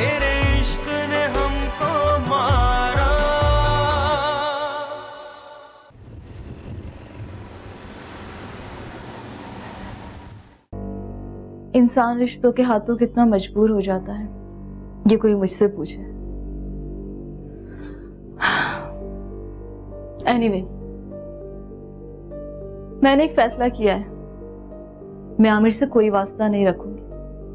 तेरे इश्क ने हमको मारा। इंसान रिश्तों के हाथों कितना मजबूर हो जाता है, ये कोई मुझसे पूछे। एनीवे, मैंने एक फैसला किया है। मैं आमिर से कोई वास्ता नहीं रखूंगी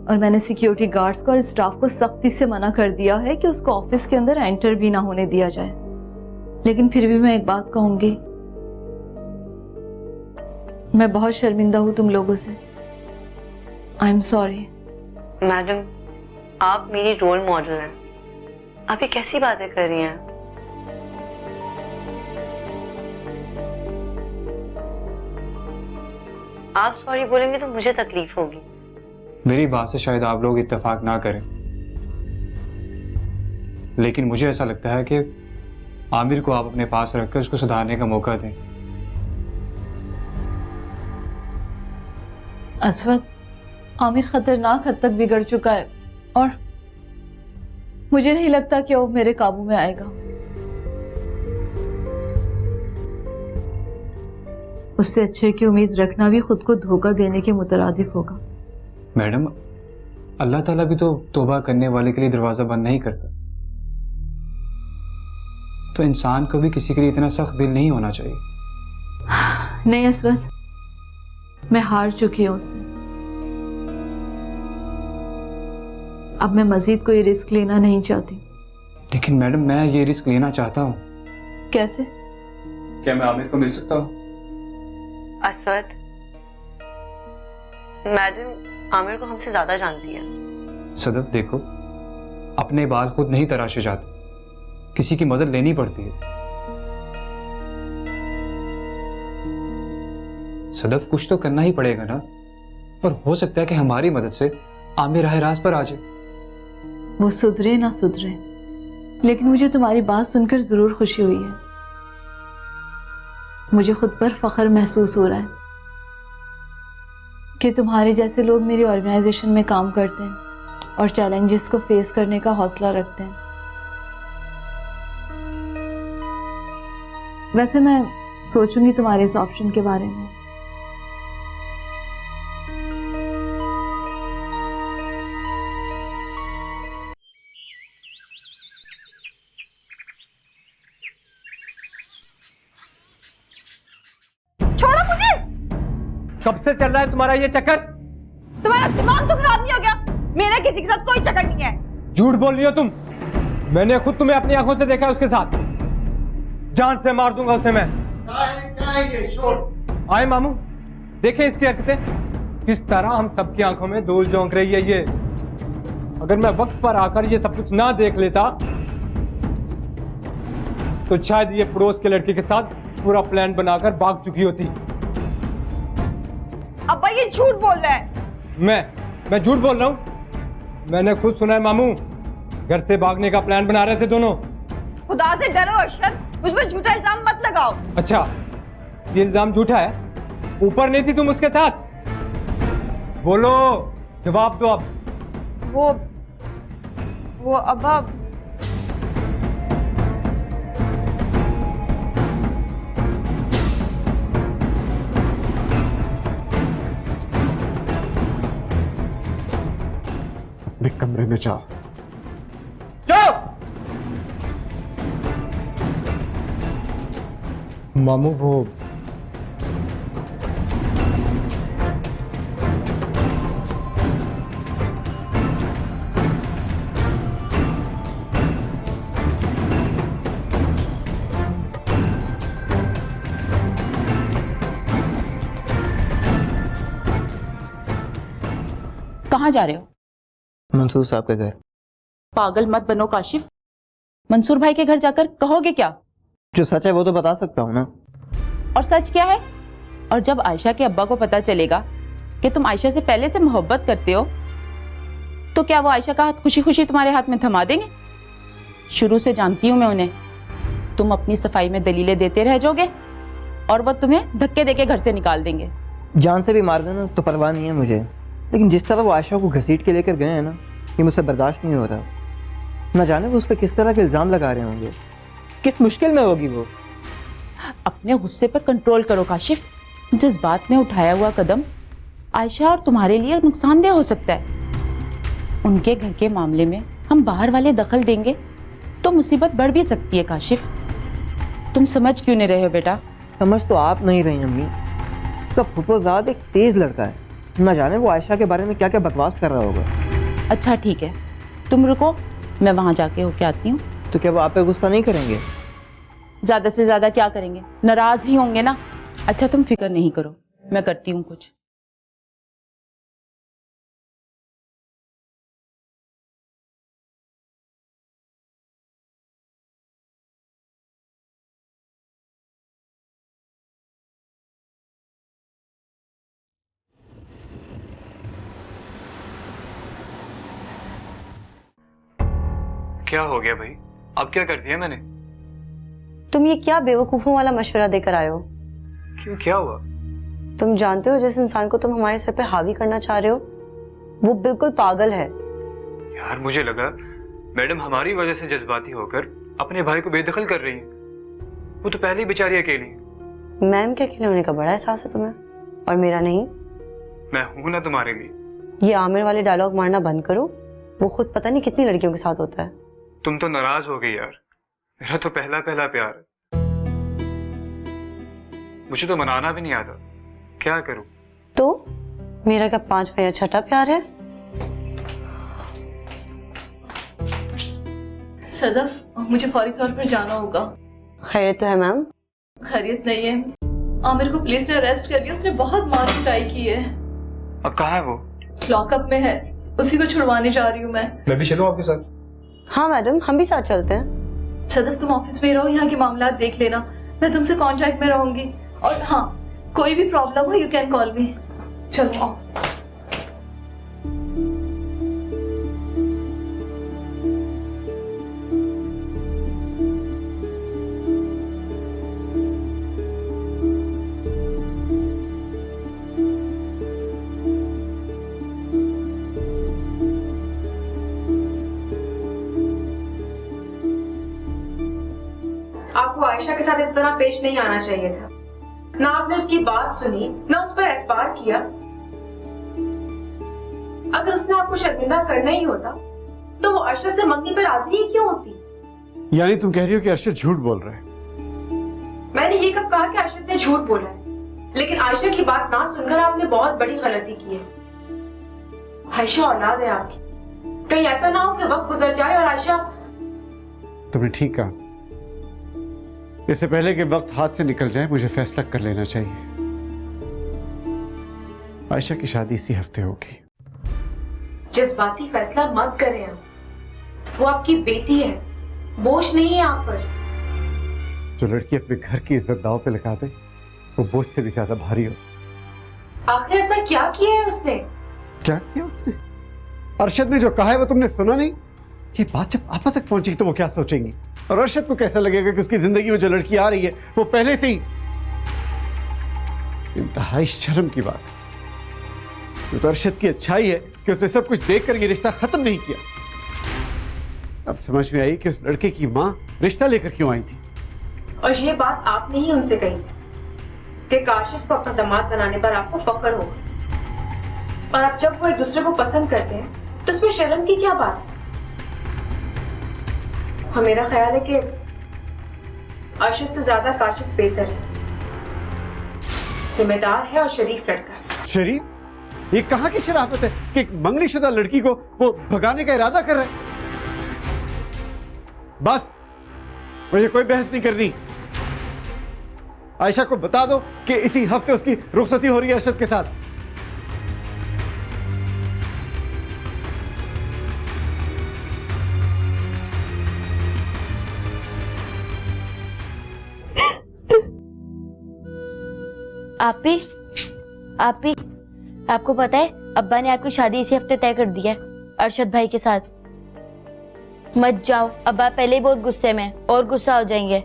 और मैंने सिक्योरिटी गार्ड्स को और स्टाफ को सख्ती से मना कर दिया है कि उसको ऑफिस के अंदर एंटर भी ना होने दिया जाए। लेकिन फिर भी मैं एक बात कहूंगी, मैं बहुत शर्मिंदा हूं तुम लोगों से। I am sorry. मैडम, आप मेरी रोल मॉडल हैं। आप ये कैसी बातें कर रही हैं? आप सॉरी बोलेंगे तो मुझे तकलीफ होगी। मेरी बात से शायद आप लोग इत्तेफाक ना करें, लेकिन मुझे ऐसा लगता है कि आमिर को आप अपने पास रखकर उसको सुधारने का मौका दें। असवद, आमिर खतरनाक हद तक बिगड़ चुका है और मुझे नहीं लगता कि वो मेरे काबू में आएगा। उससे अच्छे की उम्मीद रखना भी खुद को धोखा देने के मुतरादिफ होगा। मैडम, अल्लाह ताला भी तो तौबा करने वाले के लिए दरवाजा बंद नहीं करता, तो इंसान को भी किसी के लिए इतना सख्त दिल नहीं होना चाहिए। नहीं असवद, मैं हार चुकी हूं उससे। अब मैं मजीद कोई रिस्क लेना नहीं चाहती। लेकिन मैडम, मैं ये रिस्क लेना चाहता हूँ। कैसे? क्या मैं आमिर को मिल सकता हूँ? असद, मैडम आमिर को हमसे ज्यादा जानती है। सदफ, देखो, अपने बाल खुद नहीं तराशे जाते, किसी की मदद लेनी पड़ती है। सदफ, कुछ तो करना ही पड़ेगा ना, और हो सकता है कि हमारी मदद से आमिर राह रास्त पर आ जाए। वो सुधरे ना सुधरे, लेकिन मुझे तुम्हारी बात सुनकर जरूर खुशी हुई है। मुझे खुद पर फख्र महसूस हो रहा है कि तुम्हारे जैसे लोग मेरी ऑर्गेनाइजेशन में काम करते हैं और चैलेंजेस को फेस करने का हौसला रखते हैं। वैसे मैं सोचूंगी तुम्हारे इस ऑप्शन के बारे में। छोड़ो मुझे। कब से चल रहा है तुम्हारा ये चक्कर? तुम्हारा दिमाग तो खराब नहीं हो गया? मेरा किसी के साथ कोई चक्कर नहीं है। झूठ बोल रही हो तुम। मैंने खुद तुम्हें अपनी आंखों से देखा है उसके साथ। जान से मार दूंगा उसे मैं। ये शोर। आए मामू, देखें इसकी हरकतें, किस तरह हम सबकी आंखों में धूल झोंक रही है ये। अगर मैं वक्त पर आकर ये सब कुछ ना देख लेता तो शायद ये पड़ोस के लड़के के साथ पूरा प्लान बनाकर भाग चुकी होती। अब्बा ये झूठ बोल रहा है। मैं झूठ बोल रहा हूँ? मैंने खुद सुना है मामू, घर से भागने का प्लान बना रहे थे दोनों। खुदा से डरो अरशद, मुझ पर झूठा इल्जाम मत लगाओ। अच्छा, ये इल्जाम झूठा है? ऊपर नहीं थी तुम उसके साथ? बोलो, जवाब दो अब। वो अब्बा, कमरे में जाओ। मामू, वो कहाँ जा रहे हो? मंसूर साहब के घर। पागल मत बनो काशिफ, मंसूर भाई के घर जाकर कहोगे क्या? जो सच है वो तो बता सकता हूँ ना। और सच क्या है? और जब आयशा के अब्बा को पता चलेगा कि तुम आयशा से पहले से मोहब्बत करते हो, तो क्या वो आयशा का हाथ खुशी खुशी तुम्हारे हाथ में थमा देंगे? शुरू से जानती हूँ मैं उन्हें। तुम अपनी सफाई में दलीलें देते रह जाओगे और वो तुम्हें धक्के देके घर से निकाल देंगे। जान से भी मार देना तो परवाह नहीं है मुझे, लेकिन जिस तरह वो आयशा को घसीट के लेकर गए हैं ना, ये मुझसे बर्दाश्त नहीं होता। न जाने वो उस पर किस तरह के इल्जाम लगा रहे होंगे, किस मुश्किल में होगी वो। अपने गुस्से पर कंट्रोल करो काशिफ। जिस बात में उठाया हुआ कदम आयशा और तुम्हारे लिए नुकसानदेह हो सकता है, उनके घर के मामले में हम बाहर वाले दखल देंगे तो मुसीबत बढ़ भी सकती है काशिफ। तुम समझ क्यों नहीं रहे हो बेटा? समझ तो आप नहीं रही अम्मी। उसका फुफोजाद एक तेज लड़का है, न जाने वो आयशा के बारे में क्या क्या बकवास कर रहा होगा। अच्छा ठीक है, तुम रुको, मैं वहां जाके होके आती हूँ। तो क्या वो आप पे गुस्सा नहीं करेंगे? ज्यादा से ज्यादा क्या करेंगे, नाराज ही होंगे ना। अच्छा तुम फिक्र नहीं करो, मैं करती हूँ कुछ। क्या हो गया भाई? अब क्या कर दिया मैंने? तुम ये क्या बेवकूफों वाला मशवरा देकर आए हो? क्यों, क्या हुआ? तुम जानते हो जिस इंसान को तुम हमारे सर पे हावी करना चाह रहे हो वो बिल्कुल पागल है। यार मुझे लगा मैडम हमारी वजह से जज्बाती होकर अपने भाई को बेदखल कर रही है। वो तो पहले ही बेचारी अकेली है। मैम के अकेले होने का बड़ा एहसास है तुम्हें, और मेरा नहीं। मैं हूं ना तुम्हारे लिए। ये आमिर वाले डायलॉग मारना बंद करो। वो खुद पता नहीं कितनी लड़कियों के साथ होता है। तुम तो नाराज हो गई यार। मेरा तो पहला पहला प्यार है, मुझे तो मनाना भी नहीं आता। क्या करूं? तो मेरा क्या 5वां या 6ठा प्यार है? सदफ, मुझे फौरी तौर पर जाना होगा। खैरियत तो है मैम? खैरियत नहीं है। आमिर को पुलिस ने अरेस्ट कर लिया, उसने बहुत मार पिटाई की है। अब कहाँ है वो? लॉकअप में है, उसी को छुड़वाने जा रही हूँ मैं। मैं भी चलूं आपके साथ? हाँ मैडम, हम भी साथ चलते हैं। सदफ तुम ऑफिस में रहो, यहाँ के मामला देख लेना, मैं तुमसे कांटेक्ट में रहूंगी। और हाँ, कोई भी प्रॉब्लम हो यू कैन कॉल मी। चलो आओ। आपको आयशा के साथ इस तरह पेश नहीं आना चाहिए था। ना आपने उसकी बात सुनी, ना उस पर एतबार किया। अगर उसने आपको शर्मिंदा करना ही होता तो वो अरशद से मंगनी पर राजी ही क्यों होती? यानी तुम कह रही हो कि अरशद झूठ बोल रहा है? मैंने ये कब कहा कि अरशद ने झूठ बोला है? लेकिन आयशा की बात ना सुनकर आपने बहुत बड़ी गलती की है। आयशा औलाद है आपकी, कहीं ऐसा ना हो कि वक्त गुजर जाए और आयशा। तुमने ठीक कहा। इससे पहले कि वक्त हाथ से निकल जाए मुझे फैसला कर लेना चाहिए। आयशा की शादी इसी हफ्ते होगी। जज्बाती फैसला मत करें आप। वो आपकी बेटी है, बोझ नहीं है आप पर। जो लड़की अपने घर की इज्जत दांव पे लगा दे वो बोझ से भी ज्यादा भारी हो। आखिर ऐसा क्या किया है उसने? क्या किया उसने? अरशद ने जो कहा है वो तुमने सुना नहीं? ये बात जब आपा तक पहुंचेगी तो वो क्या सोचेंगी? और अरशद को कैसा लगेगा कि उसकी जिंदगी में जो लड़की आ रही है वो पहले से ही। इंतहाई शर्म की बात है। तो अरशद की अच्छाई है कि उसने सब कुछ देखकर ये रिश्ता खत्म नहीं किया। अब समझ में आई कि उस लड़के की मां रिश्ता लेकर क्यों आई थी। और ये बात आपने ही उनसे कही थी कि काशिफ को अपना दामाद बनाने पर आपको फख्र होगा। और अब जब वो एक दूसरे को पसंद करते हैं तो इसमें शर्म की क्या बात है? और मेरा ख्याल है कि अरशद से ज्यादा काशिफ बेहतर है, जिम्मेदार है और शरीफ लड़का है। शरीफ? ये कहां की शराफत है कि एक मंगनीशुदा लड़की को वो भगाने का इरादा कर रहे हैं? बस, मुझे कोई बहस नहीं करनी। आयशा को बता दो कि इसी हफ्ते उसकी रुखसती हो रही है अरशद के साथ। आपी, आपको पता है अब्बा ने आपकी शादी इसी हफ्ते तय कर दी है अरशद भाई के साथ। मत जाओ, अब्बा पहले ही बहुत गुस्से में और गुस्सा हो जाएंगे।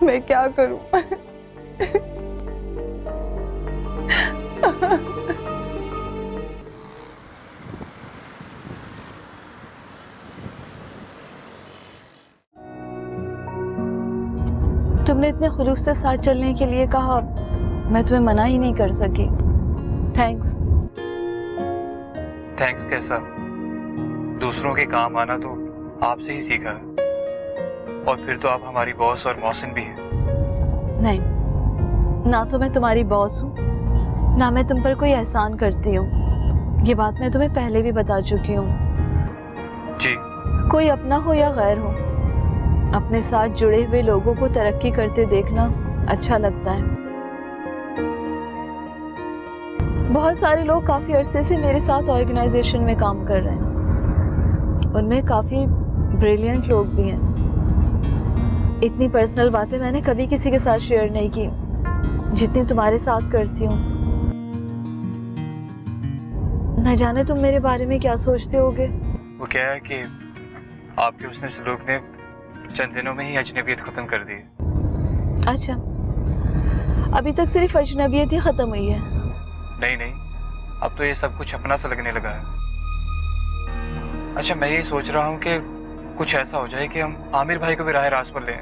मैं क्या करूं? इतने खुलूस से साथ चलने के लिए कहा, मैं तुम्हें मना ही नहीं कर सकी। थैंक्स। थैंक्स कैसा? दूसरों के काम आना तो आपसे ही सीखा है, और फिर तो आप हमारी बॉस और मौसिन भी हैं। नहीं, ना तो मैं तुम्हारी बॉस हूँ, ना मैं तुम पर कोई एहसान करती हूँ। ये बात मैं तुम्हें पहले भी बता चुकी हूँ। जी। कोई अपना हो या गैर हो, अपने साथ जुड़े हुए लोगों को तरक्की करते देखना अच्छा लगता है। बहुत सारे लोग काफी अरसे से मेरे साथ ऑर्गेनाइजेशन में काम कर रहे हैं, उनमें काफी ब्रिलियंट लोग भी हैं। इतनी पर्सनल बातें मैंने कभी किसी के साथ शेयर नहीं की जितनी तुम्हारे साथ करती हूँ। न जाने तुम मेरे बारे में क्या सोचते होगे। वो क्या है कि आपके उसने सलूक ने चंद दिनों में ही अजनबियत खत्म कर दी है। अच्छा, अभी तक सिर्फ अजनबियत ही खत्म हुई है? नहीं, अब तो ये सब कुछ अपना सा लगने लगा है। अच्छा, मैं ये सोच रहा हूँ कि कुछ ऐसा हो जाए कि हम आमिर भाई को भी राह रास पर लें।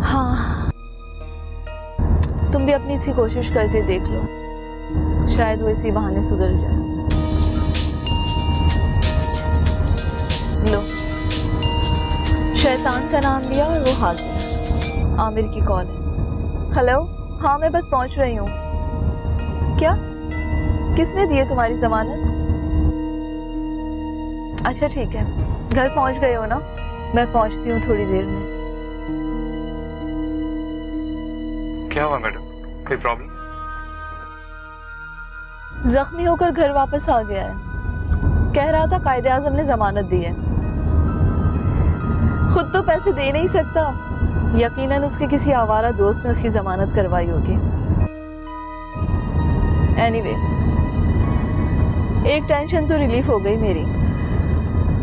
हाँ, तुम भी अपनी सी कोशिश करके देख लो, शायद वो इसी बहाने सुधर जाए। लो, शैतान का नाम लिया और वो हाजिर। आमिर की कॉल है। हेलो, हाँ मैं बस पहुंच रही हूँ। क्या? किसने दी है तुम्हारी जमानत? अच्छा ठीक है, घर पहुंच गए हो ना? मैं पहुंचती हूँ थोड़ी देर में। क्या हुआ मैडम, कोई प्रॉब्लम? जख्मी होकर घर वापस आ गया है। कह रहा था कायदे आजम ने जमानत दी है। खुद तो पैसे दे नहीं सकता, यकीनन उसके किसी आवारा दोस्त ने उसकी जमानत करवाई होगी। एनीवे, एक टेंशन तो रिलीफ हो गई मेरी।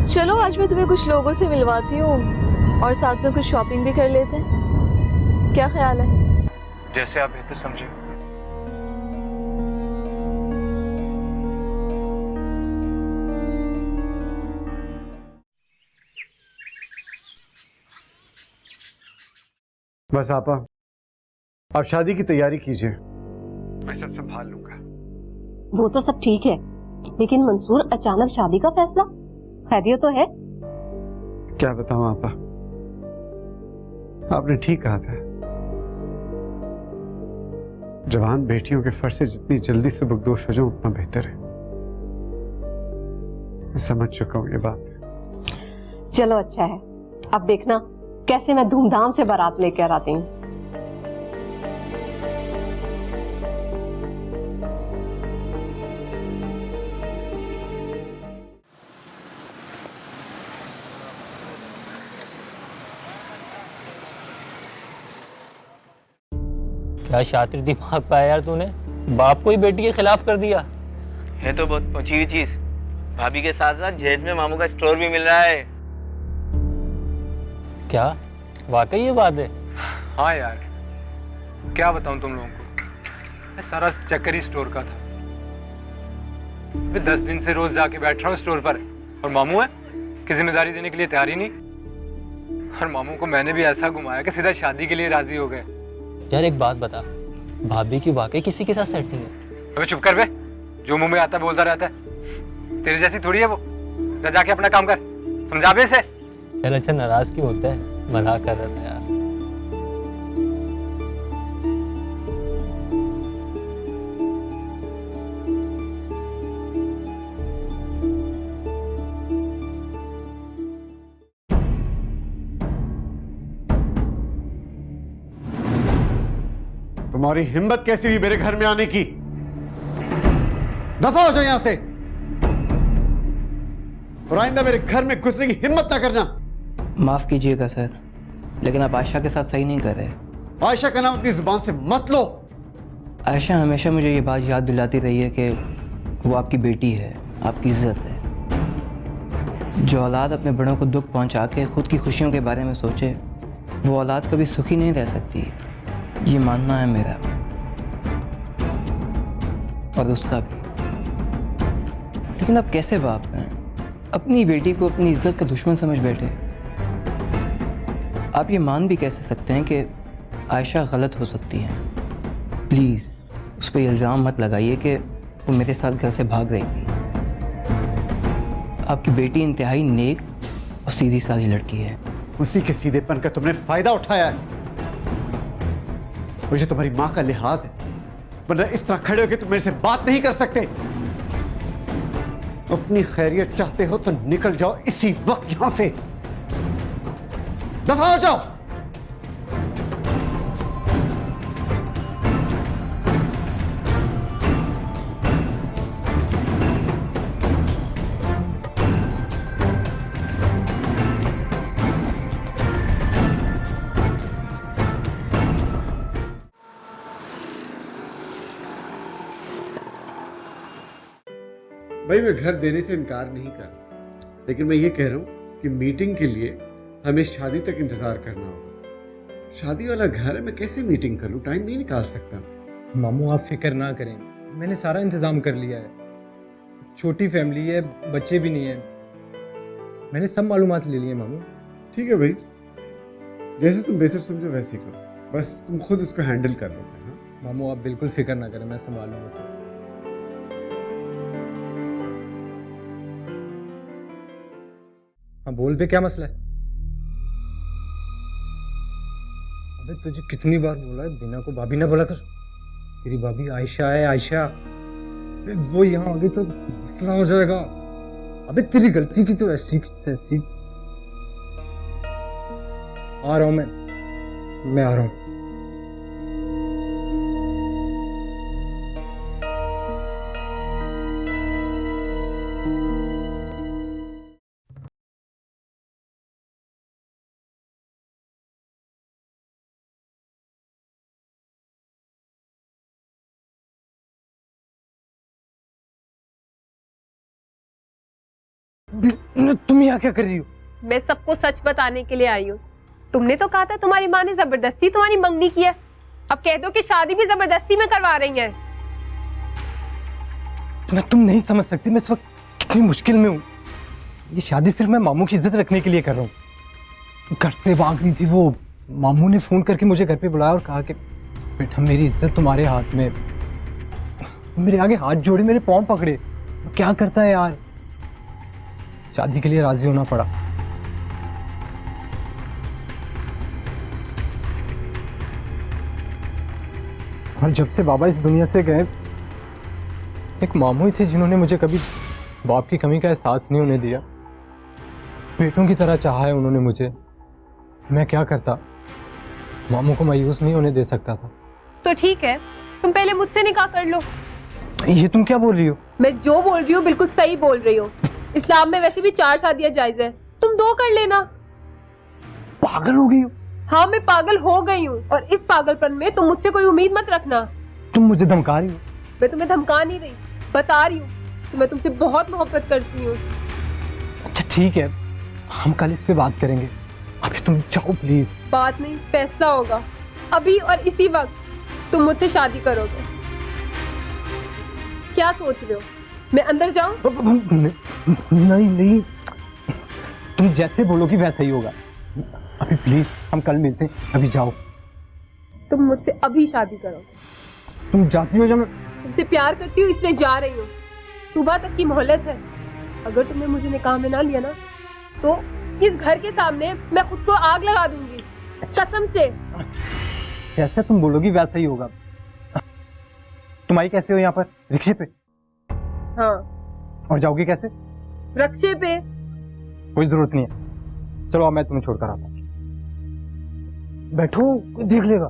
चलो आज मैं तुम्हें कुछ लोगों से मिलवाती हूँ और साथ में कुछ शॉपिंग भी कर लेते हैं। क्या ख्याल है? जैसे आप बेहतर समझे। बस आपा, आप शादी की तैयारी कीजिए, मैं सब संभाल लूंगा। वो तो सब ठीक है, लेकिन मंसूर अचानक शादी का फैसला, खैरियत तो है? क्या बताऊं आपा, आपने ठीक कहा था, जवान बेटियों के फर्ज से जितनी जल्दी से बगदोश हो जाऊं उतना बेहतर है। मैं समझ चुका हूं ये बात। चलो अच्छा है, अब देखना कैसे मैं धूमधाम से बारात लेकर आती हूँ। क्या शातिर दिमाग पाया यार तूने, बाप को ही बेटी के खिलाफ कर दिया। है तो बहुत पहुंची हुई चीज। भाभी के साथ साथ जहेज में मामू का स्टोर भी मिल रहा है। क्या वाकई ये बात है? हाँ यार, क्या बताऊं तुम लोगों को, ये सारा चक्कर ही स्टोर का था। मैं 10 दिन से रोज जाके बैठ रहा हूँ स्टोर पर, और मामू है कि जिम्मेदारी देने के लिए तैयार ही नहीं। और मामू को मैंने भी ऐसा घुमाया कि सीधा शादी के लिए राजी हो गए। यार एक बात बता, भाभी की वाकई किसी के साथ सेटिंग है? अबे चुप कर बे, जो मुंह में आता है बोलता रहता है। तेरे जैसी थोड़ी है वो। जा जाके अपना काम कर, समझा बे इसे। चल अच्छा, नाराज क्यों होता है, मजाक कर रहा था यार। तुम्हारी हिम्मत कैसी हुई मेरे घर में आने की? दफा हो जाओ यहां से, और आइंदा मेरे घर में घुसने की हिम्मत ना करना। माफ कीजिएगा सर, लेकिन आप आयशा के साथ सही नहीं कर रहे। आयशा का नाम अपनी जुबान से मत लो। आयशा हमेशा मुझे ये बात याद दिलाती रही है कि वो आपकी बेटी है, आपकी इज्जत है। जो औलाद अपने बड़ों को दुख पहुंचा के खुद की खुशियों के बारे में सोचे, वो औलाद कभी सुखी नहीं रह सकती, ये मानना है मेरा और उसका भी। लेकिन आप कैसे बाप हैं, अपनी बेटी को अपनी इज्जत का दुश्मन समझ बैठे। आप ये मान भी कैसे सकते हैं कि आयशा गलत हो सकती है। प्लीज़ उस पर इल्ज़ाम मत लगाइए कि वो मेरे साथ घर से भाग रही थी। आपकी बेटी इंतहाई नेक और सीधी सादी लड़की है। उसी के सीधेपन का तुमने फायदा उठाया है। मुझे तुम्हारी माँ का लिहाज है, वरना इस तरह खड़े होकर तुम मेरे से बात नहीं कर सकते। अपनी खैरियत चाहते हो तो निकल जाओ इसी वक्त यहां से, दफा हो जाओ। भाई मैं घर देने से इनकार नहीं कर रहा, लेकिन मैं ये कह रहा हूँ कि मीटिंग के लिए हमें शादी तक इंतजार करना होगा। शादी वाला घर है, मैं कैसे मीटिंग कर लूँ, टाइम नहीं निकाल सकता। मामू आप फिक्र ना करें, मैंने सारा इंतजाम कर लिया है। छोटी फैमिली है, बच्चे भी नहीं है, मैंने सब मालूमात ले लिए मामू। ठीक है भाई, जैसे तुम बेहतर समझो वैसे करो, बस तुम खुद उसको हैंडल कर लो। हाँ मामू आप बिल्कुल फिक्र ना करें, मैं संभालूंगा। हाँ बोल पे, क्या मसला है? अबे तुझे कितनी बार बोला है बिना को भाभी ना बोला कर। तेरी भाभी आयशा है, आयशा। अबे वो यहाँ आगे तो मसला हो जाएगा। अबे तेरी गलती की तो ऐसी की तैसी। आ रहा हूँ मैं आ रहा हूँ। तुम यहाँ क्या कर रही हो? मैं सबको सच बताने के लिए आई हूँ। तुमने तो कहा था तुम्हारी माँ ने जबरदस्ती तुम्हारी मंगनी की है, अब कह दो कि शादी भी जबरदस्ती में करवा रही है। तुम नहीं समझ सकती मैं इस वक्त कितनी मुश्किल में हूँ। ये शादी सिर्फ मैं मामू की इज्जत रखने के लिए कर रहा हूँ। घर से भाग रही थी वो, मामू ने फोन करके मुझे घर पे बुलाया और कहा कि बेटा मेरी इज्जत तुम्हारे हाथ में। मेरे आगे हाथ जोड़े, मेरे पाँव पकड़े। क्या करता है यार, शादी के लिए राजी होना पड़ा। और जब से बाबा इस दुनिया से गए, एक मामू ही थे जिन्होंने मुझे कभी बाप की कमी का एहसास नहीं होने दिया। बेटों की तरह चाहा है उन्होंने मुझे। मैं क्या करता, मामू को मायूस नहीं होने दे सकता था। तो ठीक है, तुम पहले मुझसे निकाह कर लो। ये तुम क्या बोल रही हो? मैं जो बोल रही हूँ बिल्कुल सही बोल रही हूँ। इस्लाम में वैसे भी 4 शादियां जायज है, तुम 2 कर लेना। पागल हो गई हो? हाँ मैं पागल हो गई हूँ, और इस पागलपन में तुम मुझसे कोई उम्मीद मत रखना। तुम मुझे धमका रही हो? मैं तुम्हें धमका नहीं रही, बता रही हूँ कि मैं तुमसे बहुत मोहब्बत करती हूँ। अच्छा ठीक है, हम कल इस पे बात करेंगे, अभी तुम जाओ प्लीज। बात नहीं, फैसला होगा अभी और इसी वक्त। तुम मुझसे शादी करोगे? क्या सोच रहे हो, मैं अंदर जाऊं? नहीं, तुम जैसे बोलोगी वैसा ही होगा। अभी प्लीज हम कल मिलते हैं, अभी जाओ। तुम मुझसे अभी शादी करो। तुम जाती हो? जब तुमसे प्यार करती हूँ इसलिए जा रही हूँ। सुबह तक की मोहलत है, अगर तुमने मुझे निकाह में ना लिया ना तो इस घर के सामने मैं खुद को आग लगा दूंगी, कसम से। जैसे तुम बोलोगी वैसा ही होगा। तुम आई कैसे हो यहाँ पर? रिक्शे पे? हाँ। और जाओगी कैसे? रक्शे पे। कोई जरूरत नहीं है, चलो अब मैं तुम्हें छोड़कर आता हूँ। बैठो, देख लेगा।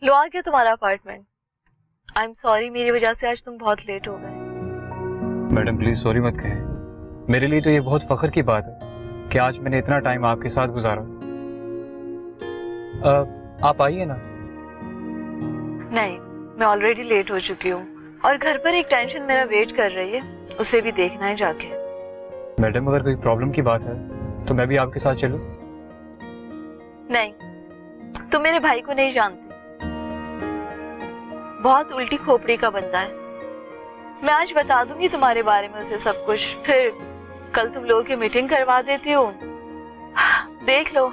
लो आ गया तुम्हारा अपार्टमेंट। आई एम सॉरी, मेरी वजह से आज तुम बहुत लेट हो गए। मैडम प्लीज सॉरी मत कहें, मेरे लिए तो ये बहुत फख्र की बात है कि आज मैंने इतना टाइम आपके साथ गुजारा। आप आइए ना। नहीं, मैं ऑलरेडी लेट हो चुकी हूँ और घर पर एक टेंशन मेरा वेट कर रही है, उसे भी देखना है जाके। मैडम अगर कोई प्रॉब्लम की बात है तो मैं भी आपके साथ चलूं? नहीं, तुम मेरे भाई को नहीं जानते, बहुत उल्टी खोपड़ी का बंदा है। मैं आज बता दूंगी तुम्हारे बारे में उसे सब कुछ, फिर कल तुम लोगों की मीटिंग करवा देती हो। देख लो,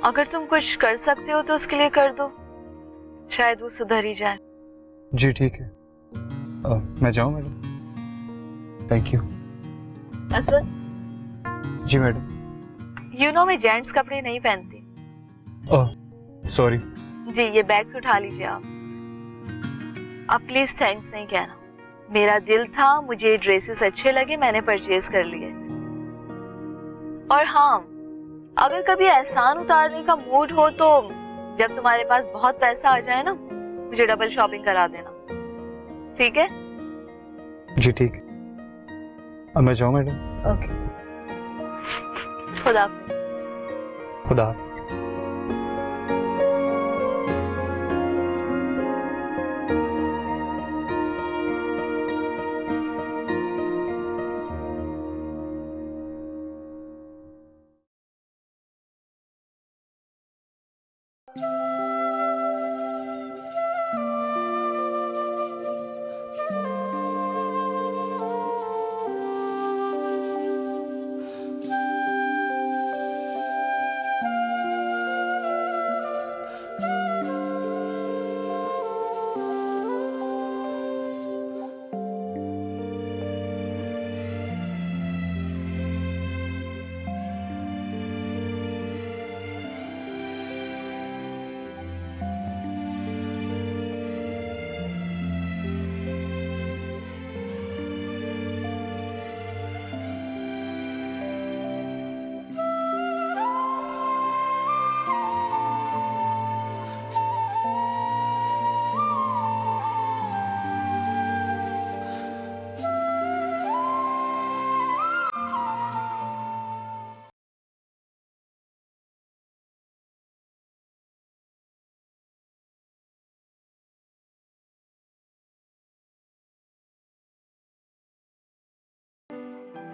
अगर तुम कुछ कर सकते हो तो उसके लिए कर दो, शायद वो सुधर ही जाए। जी ठीक है, मैं जाऊं मैडम? Thank you. अस्वल, जी मैडम। यू नो मैं जेंट्स कपड़े नहीं पहनती। Oh sorry. जी, ये बैग्स उठा लीजिए आप प्लीज थैंक्स नहीं कहना। मेरा दिल था, मुझे ड्रेसेस अच्छे लगे, मैंने परचेज कर लिए। और हाँ, अगर कभी एहसान उतारने का मूड हो तो जब तुम्हारे पास बहुत पैसा आ जाए ना, मुझे डबल शॉपिंग करा देना, ठीक है? जी ठीक है, अब मैं जाऊं मैडम? ओके, खुदा खुदा।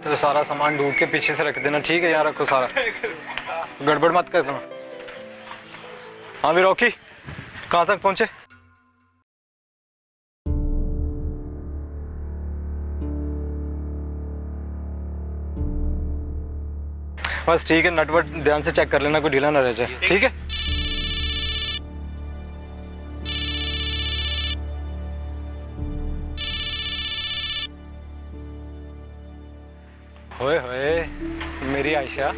तो सारा सामान ढूंढ के पीछे से रख देना, ठीक है? यहाँ रखो सारा, गड़बड़ मत कर देना। हाँ भी रॉकी, कहाँ तक पहुंचे? बस ठीक है, नटवर्ट ध्यान से चेक कर लेना, कोई ढीला ना रह जाए, ठीक है? होए होए मेरी आयशा,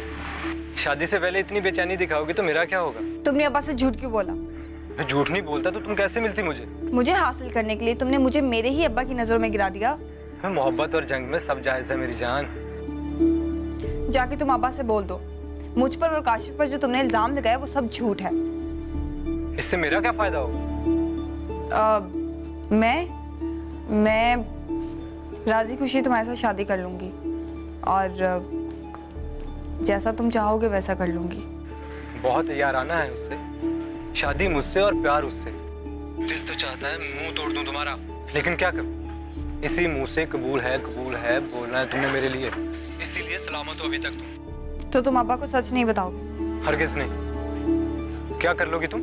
शादी से पहले इतनी बेचैनी दिखाओगी तो मेरा क्या होगा? तुमने अब्बा से झूठ क्यों बोला? मैं झूठ नहीं बोलता तो तुम कैसे मिलती मुझे? मुझे हासिल करने के लिए तुमने मुझे मेरे ही अब्बा की नजरों में गिरा दिया। मोहब्बत और जंग में सब जायज है मेरी जान। जाके तुम अब्बा से बोल दो, मुझ पर और काशिफ पर जो तुमने इल्जाम लगाया वो सब झूठ है। इससे मेरा क्या फायदा होगा? मैं राजी खुशी तुम्हारे साथ शादी कर लूंगी और जैसा तुम चाहोगे वैसा कर लूंगी। बहुत याराना है उससे, शादी मुझसे और प्यार उससे। दिल तो चाहता है मुंह तोड़ दूं तुम्हारा, लेकिन क्या करूं? इसी मुंह से कबूल है बोलना है तुमने मेरे लिए, इसीलिए सलामत हो अभी तक तुम। तो तुम अब्बा को सच नहीं बताओगे? हरगिज नहीं। क्या कर लोगी तुम?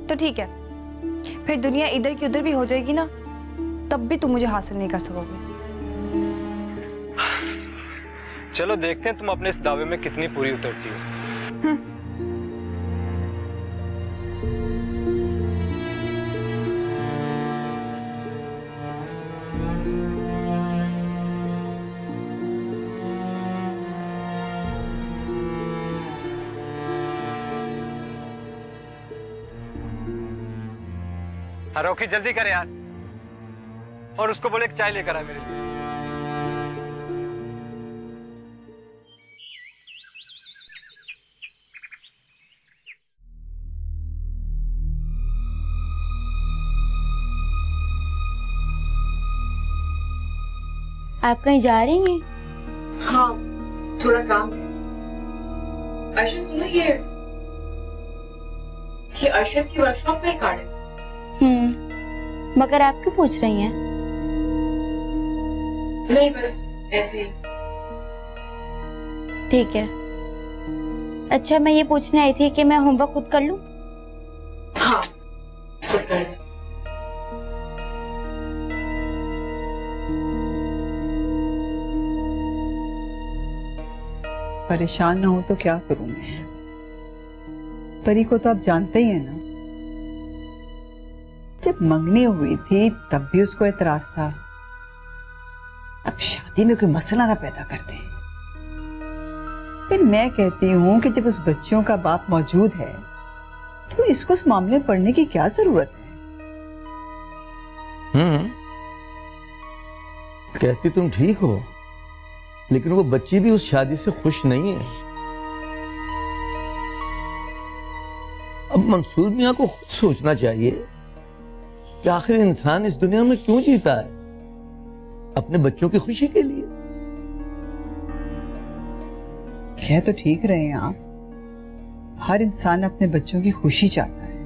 तो ठीक है, फिर दुनिया इधर की उधर भी हो जाएगी ना, तब भी तुम मुझे हासिल नहीं कर सकोगे। चलो देखते हैं तुम अपने इस दावे में कितनी पूरी उतरती हो। हाँ रॉकी जल्दी कर यार, और उसको बोले एक चाय लेकर आ मेरे लिए। आप कहीं जा रही हैं? हाँ, थोड़ा काम है। आयशा सुनो, ये अरशद की वर्कशॉप का ही कार्ड है। मगर आप क्यों पूछ रही हैं? नहीं, बस ऐसे ही। ठीक है। अच्छा, मैं ये पूछने आई थी कि मैं होमवर्क खुद कर लूं? हाँ, खुद कर लो। परेशान ना हो तो क्या करूं मैं? परी को तो आप जानते ही हैं ना। जब मंगनी हुई थी तब भी उसको एतराज था। अब शादी में कोई मसला ना पैदा कर दे। फिर मैं कहती हूँ कि जब उस बच्चियों का बाप मौजूद है तो इसको इस मामले में पढ़ने की क्या जरूरत है? कहती तुम ठीक हो, लेकिन वो बच्ची भी उस शादी से खुश नहीं है। अब मंसूर मियां को खुद सोचना चाहिए कि आखिर इंसान इस दुनिया में क्यों जीता है? अपने बच्चों की खुशी के लिए। कह तो ठीक रहे हैं आप, हर इंसान अपने बच्चों की खुशी चाहता है।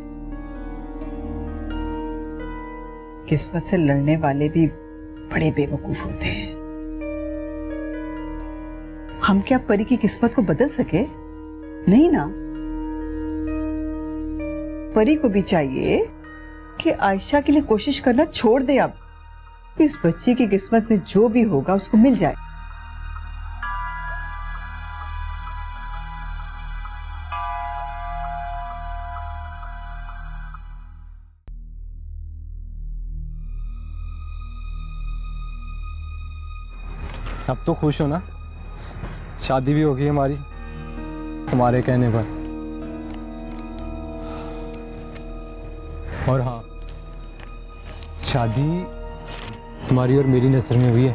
किस्मत से लड़ने वाले भी बड़े बेवकूफ होते हैं। हम क्या परी की किस्मत को बदल सके? नहीं ना। परी को भी चाहिए कि आयशा के लिए कोशिश करना छोड़ दे। अब इस बच्ची की किस्मत में जो भी होगा उसको मिल जाए। अब तो खुश हो ना? शादी भी होगी हमारी तुम्हारे कहने पर। और हाँ, शादी तुम्हारी और मेरी नजर में हुई है।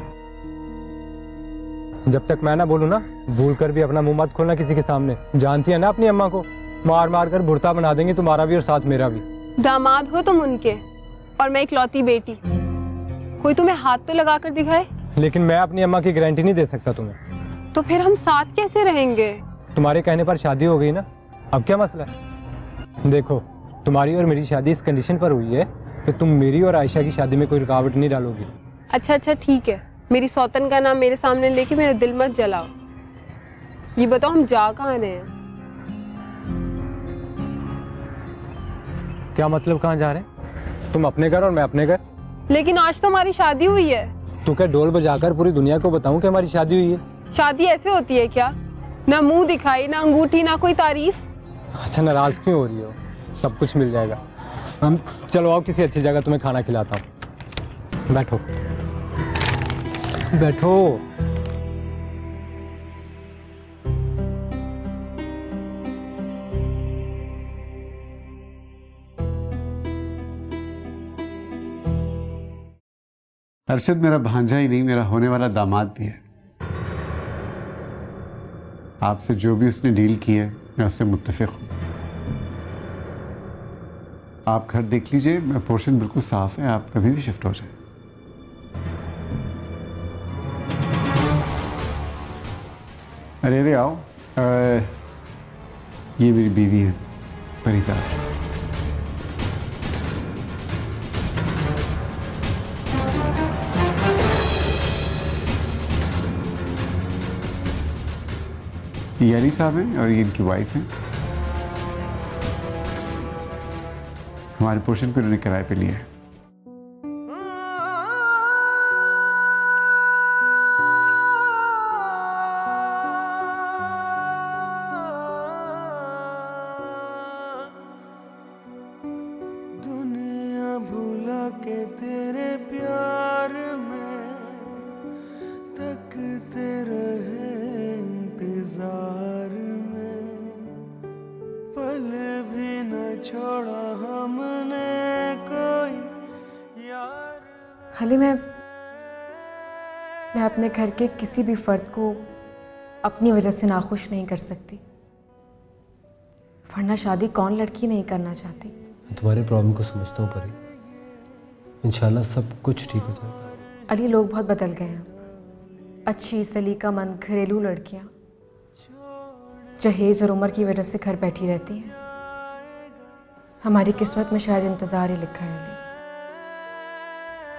जब तक मैं ना बोलूँ ना, भूल कर भी अपना मुंह मत खोलना किसी के सामने। जानती है ना अपनी अम्मा को, मार मार कर भुर्ता बना देंगे तुम्हारा भी और साथ मेरा भी। दामाद हो तुम उनके और मैं इकलौती बेटी। कोई तुम्हें हाथ तो लगा कर दिखाए। लेकिन मैं अपनी अम्मा की गारंटी नहीं दे सकता तुम्हें। तो फिर हम साथ कैसे रहेंगे? तुम्हारे कहने पर शादी हो गई ना, अब क्या मसला है? देखो, तुम्हारी और मेरी शादी इस कंडीशन पर हुई है कि तुम मेरी और आयशा की शादी में कोई रुकावट नहीं डालोगी। अच्छा ठीक है, मेरी सौतन का नाम मेरे सामने लेके मेरा दिल मत जलाओ। ये बताओ, हम जा कहाँ रहे हैं? क्या मतलब कहाँ जा रहे हैं? तुम अपने घर और मैं अपने घर। लेकिन आज तो हमारी शादी हुई है। तू क्या ढोल बजाकर पूरी दुनिया को बताऊं कि हमारी शादी हुई है? शादी ऐसे होती है क्या? ना मुंह दिखाई, ना अंगूठी, ना कोई तारीफ। अच्छा, नाराज क्यों हो रही हो? सब कुछ मिल जाएगा। हम चलो आओ किसी अच्छी जगह तुम्हें खाना खिलाता हूँ। बैठो बैठो। अरशद मेरा भांजा ही नहीं, मेरा होने वाला दामाद भी है। आपसे जो भी उसने डील की है मैं उससे मुत्तफिक हूँ। आप घर देख लीजिए, पोर्शन बिल्कुल साफ है, आप कभी भी शिफ्ट हो जाए। अरे आओ, ये मेरी बीवी है परी साहब। ये अली साहब हैं और ये इनकी वाइफ हैं। हमारे पोर्शन पे उन्होंने किराए पे लिया है। दुनिया भुला के तेरे प्यार में तकते रहे इंतजार में, पल भी न छोड़ा हमने कोई यार। हली, मैं अपने घर के किसी भी फर्द को अपनी वजह से नाखुश नहीं कर सकती, वरना शादी कौन लड़की नहीं करना चाहती। मैं तुम्हारे प्रॉब्लम को समझता हूँ परी, इंशाल्लाह सब कुछ ठीक हो जाएगा। अली, लोग बहुत बदल गए हैं, अच्छी सलीकामंद घरेलू लड़कियां जहेज और उम्र की वजह से घर बैठी रहती हैं। हमारी किस्मत में शायद इंतज़ार ही लिखा है अली,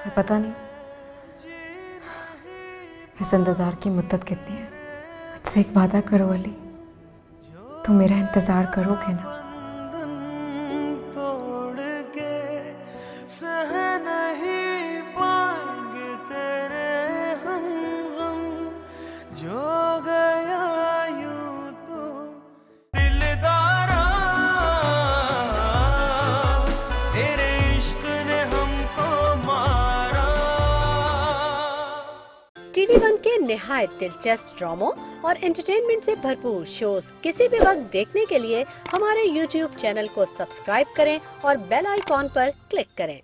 और पता नहीं इस इंतज़ार की मुद्दत कितनी है। मुझसे एक वादा करो अली, तुम मेरा इंतज़ार करोगे ना? सह नहीं पाएंगे तेरे हम गम, जो गया यूं तो दिलदारा, तेरे इश्क ने हमको मारा। टीवी वन के निहायत दिलचस्प ड्रामों और एंटरटेनमेंट से भरपूर शोज किसी भी वक्त देखने के लिए हमारे YouTube चैनल को सब्सक्राइब करें और बेल आइकॉन पर क्लिक करें।